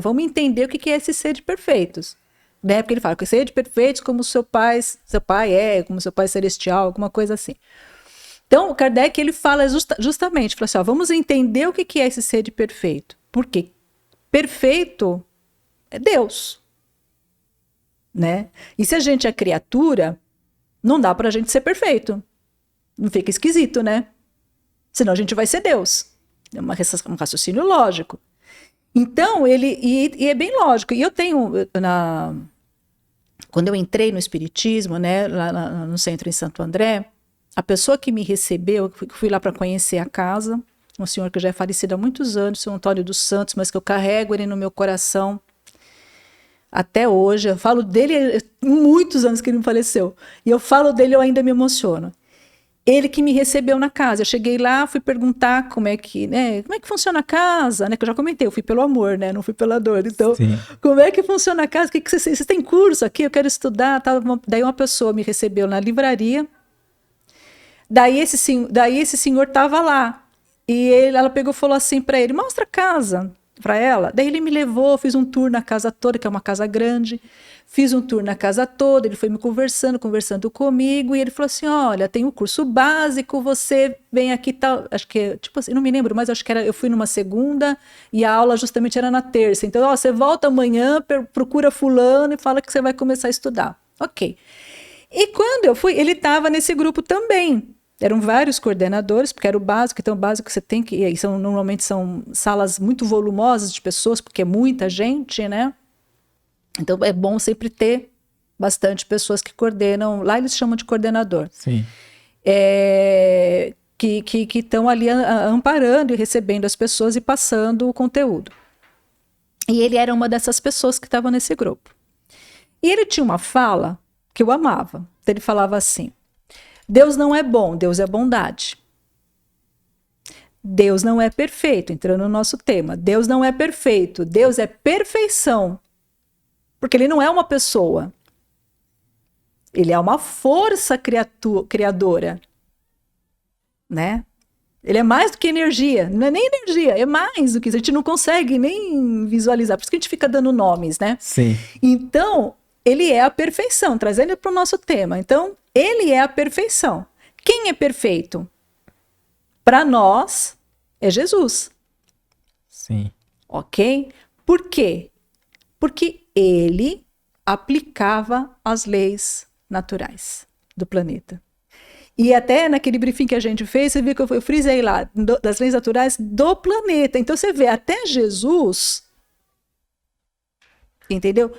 Vamos entender o que é esse ser de perfeitos. Né? Porque ele fala que ser de perfeitos como seu pai é, como seu pai celestial, alguma coisa assim. Então, o Kardec, ele fala justamente, fala assim, ó, vamos entender o que é esse ser de perfeito. Porque perfeito é Deus. Né? E se a gente é criatura, não dá pra gente ser perfeito. Não fica esquisito, né? Senão a gente vai ser Deus. É um raciocínio lógico. Então, e é bem lógico. E eu tenho, quando eu entrei no Espiritismo, né, lá no centro em Santo André, a pessoa que me recebeu, eu fui lá para conhecer a casa, um senhor que já é falecido há muitos anos, o senhor Antônio dos Santos, mas que eu carrego ele no meu coração até hoje. Eu falo dele há muitos anos que ele me faleceu. E eu falo dele, eu ainda me emociono. Ele que me recebeu na casa. Eu cheguei lá, fui perguntar como é que funciona a casa, né? Que eu já comentei, eu fui pelo amor, né? Não fui pela dor. Então, sim, como é que funciona a casa? O que vocês têm curso aqui? Eu quero estudar. Tal. Daí uma pessoa me recebeu na livraria. Daí esse senhor estava lá. E ela pegou e falou assim para ele, mostra a casa para ela. Daí ele me levou, fiz um tour na casa toda, que é uma casa grande. Fiz um tour na casa toda, ele foi me conversando comigo, e ele falou assim, olha, tem um curso básico, você vem aqui tal, acho que, tipo assim, não me lembro, mas acho que eu fui numa segunda, e a aula justamente era na terça, então, ó, você volta amanhã, procura fulano e fala que você vai começar a estudar. Ok. E quando eu fui, ele estava nesse grupo também. Eram vários coordenadores, porque era o básico, então o básico você tem que, normalmente são salas muito volumosas de pessoas, porque é muita gente, né? Então, é bom sempre ter bastante pessoas que coordenam. Lá eles chamam de coordenador. Sim. Que estão ali amparando e recebendo as pessoas e passando o conteúdo. E ele era uma dessas pessoas que estavam nesse grupo. E ele tinha uma fala que eu amava. Ele falava assim, Deus não é bom, Deus é bondade. Deus não é perfeito, entrando no nosso tema. Deus não é perfeito, Deus é perfeição. Porque ele não é uma pessoa. Ele é uma força criadora. Né? Ele é mais do que energia. Não é nem energia, é mais do que isso. A gente não consegue nem visualizar. Por isso que a gente fica dando nomes, né? Sim. Então, ele é a perfeição. Trazendo para o nosso tema. Então, ele é a perfeição. Quem é perfeito? Para nós, é Jesus. Sim. Ok? Por quê? Porque ele aplicava as leis naturais do planeta. E até naquele briefing que a gente fez, você viu que eu frisei lá, das leis naturais do planeta. Então você vê, até Jesus, entendeu?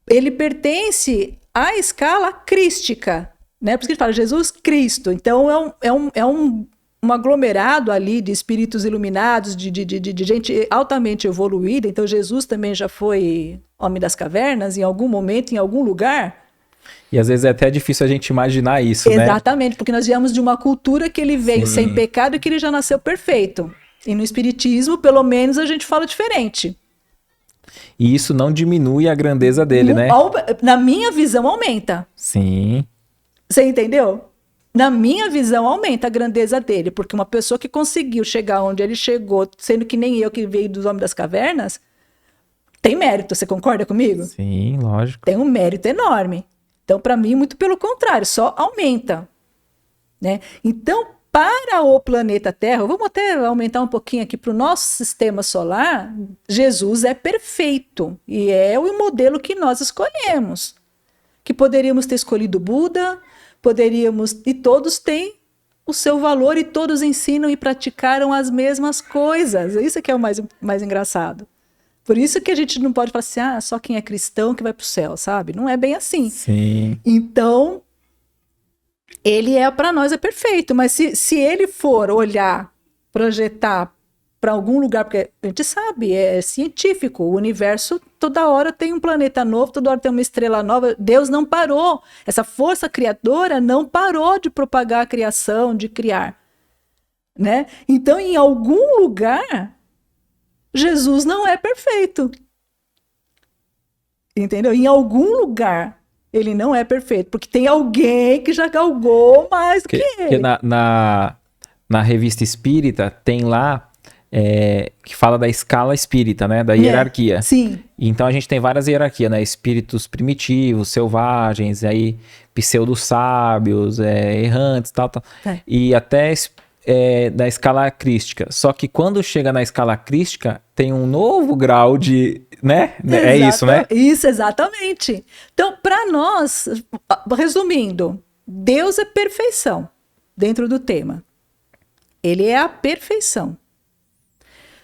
Ele pertence à escala crística, né? Por isso que ele fala Jesus Cristo. Então é um aglomerado ali de espíritos iluminados, de gente altamente evoluída. Então Jesus também já foi homem das cavernas, em algum momento, em algum lugar. E às vezes é até difícil a gente imaginar isso, né? Exatamente, porque nós viemos de uma cultura que ele veio sem pecado e que ele já nasceu perfeito. E no espiritismo, pelo menos, a gente fala diferente. E isso não diminui a grandeza dele, né? Na minha visão, aumenta. Sim. Você entendeu? Na minha visão, aumenta a grandeza dele, porque uma pessoa que conseguiu chegar onde ele chegou, sendo que nem eu que veio dos homens das cavernas, tem mérito, você concorda comigo? Sim, lógico. Tem um mérito enorme. Então, para mim, muito pelo contrário, só aumenta. Né? Então, para o planeta Terra, vamos até aumentar um pouquinho aqui para o nosso sistema solar, Jesus é perfeito e é o modelo que nós escolhemos. Que poderíamos ter escolhido Buda, e todos têm o seu valor e todos ensinam e praticaram as mesmas coisas. Isso que é o mais engraçado. Por isso que a gente não pode falar assim, só quem é cristão que vai para o céu, sabe? Não é bem assim. Sim. Então, ele para nós é perfeito, mas se ele for olhar, projetar para algum lugar, porque a gente sabe, é científico, o universo toda hora tem um planeta novo, toda hora tem uma estrela nova, Deus não parou, essa força criadora não parou de propagar a criação, de criar, né? Então, em algum lugar, Jesus não é perfeito, entendeu? Em algum lugar, ele não é perfeito, porque tem alguém que já galgou mais do que ele. Porque na revista Espírita tem lá que fala da escala espírita, né? Da hierarquia. Sim. Então a gente tem várias hierarquias, né? Espíritos primitivos, selvagens, aí pseudo-sábios, errantes, tal. E até da escala crística. Só que quando chega na escala crística, tem um novo grau de... né? É isso, né? Isso, exatamente. Então, para nós, resumindo, Deus é perfeição dentro do tema. Ele é a perfeição.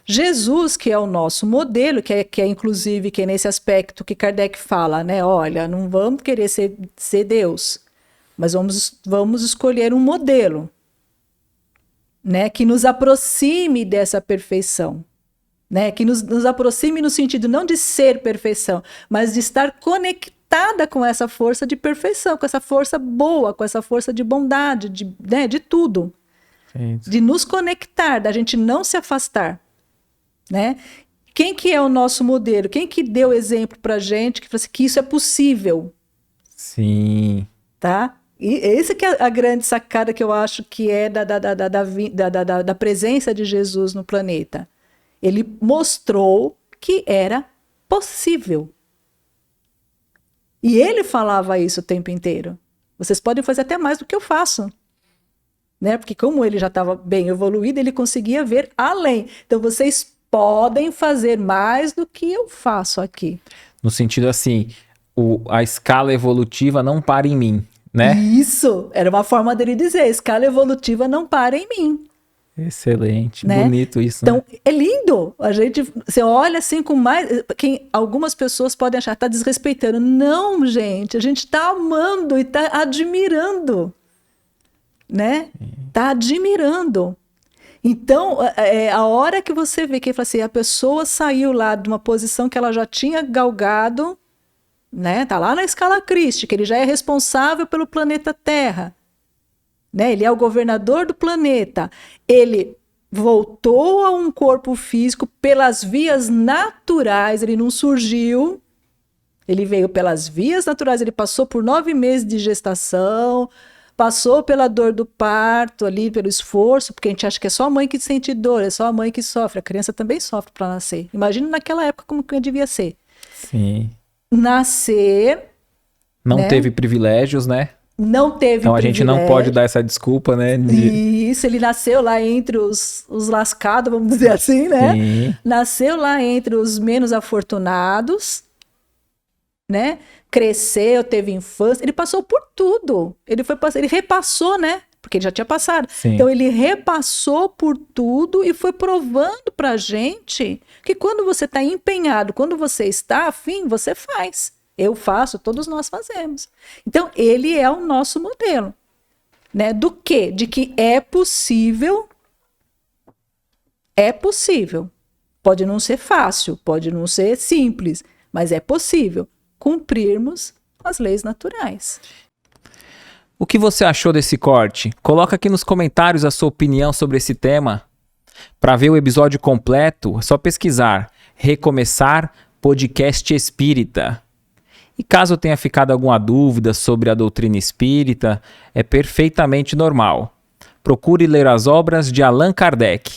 Jesus, que é o nosso modelo, que é inclusive que é nesse aspecto que Kardec fala, né? Olha, não vamos querer ser Deus, mas vamos escolher um modelo, né? Que nos aproxime dessa perfeição, né? Que nos aproxime no sentido não de ser perfeição, mas de estar conectada com essa força de perfeição, com essa força boa, com essa força de bondade, de tudo. Sim. De nos conectar, da gente não se afastar. Né? Quem que é o nosso modelo? Quem que deu exemplo pra gente que isso é possível? Sim. Tá? E esse que é a grande sacada que eu acho que é da presença de Jesus no planeta. Ele mostrou que era possível. E ele falava isso o tempo inteiro. Vocês podem fazer até mais do que eu faço. Né? Porque como ele já estava bem evoluído, ele conseguia ver além. Então vocês podem fazer mais do que eu faço aqui. No sentido assim, a escala evolutiva não para em mim, né? Isso, era uma forma dele dizer, a escala evolutiva não para em mim. Excelente, né? Bonito isso, então, né? É lindo, você olha assim com mais, algumas pessoas podem achar que está desrespeitando. Não, gente, a gente está amando e está admirando, né? Está admirando. Então, a hora que você vê que a pessoa saiu lá de uma posição que ela já tinha galgado, né? Tá lá na escala crística, ele já é responsável pelo planeta Terra, né? Ele é o governador do planeta. Ele voltou a um corpo físico pelas vias naturais, ele não surgiu, ele veio pelas vias naturais, ele passou por 9 meses de gestação, passou pela dor do parto ali, pelo esforço, porque a gente acha que é só a mãe que sente dor, é só a mãe que sofre. A criança também sofre para nascer. Imagina naquela época como que devia ser. Sim. Nascer... Não teve privilégios, né? Não teve então a gente não pode dar essa desculpa, né? Isso, ele nasceu lá entre os lascados, vamos dizer assim, né? Sim. Nasceu lá entre os menos afortunados, né? Cresceu, teve infância, ele passou por tudo. Ele repassou, né? Porque ele já tinha passado. Sim. Então ele repassou por tudo e foi provando pra gente que quando você está empenhado, quando você está afim, você faz. Eu faço, todos nós fazemos. Então ele é o nosso modelo, né? Do quê? De que é possível. É possível. Pode não ser fácil, pode não ser simples, mas é possível cumprirmos as leis naturais. O que você achou desse corte? Coloca aqui nos comentários a sua opinião sobre esse tema. Para ver o episódio completo, é só pesquisar Recomeçar Podcast Espírita. E caso tenha ficado alguma dúvida sobre a doutrina espírita, é perfeitamente normal. Procure ler as obras de Allan Kardec.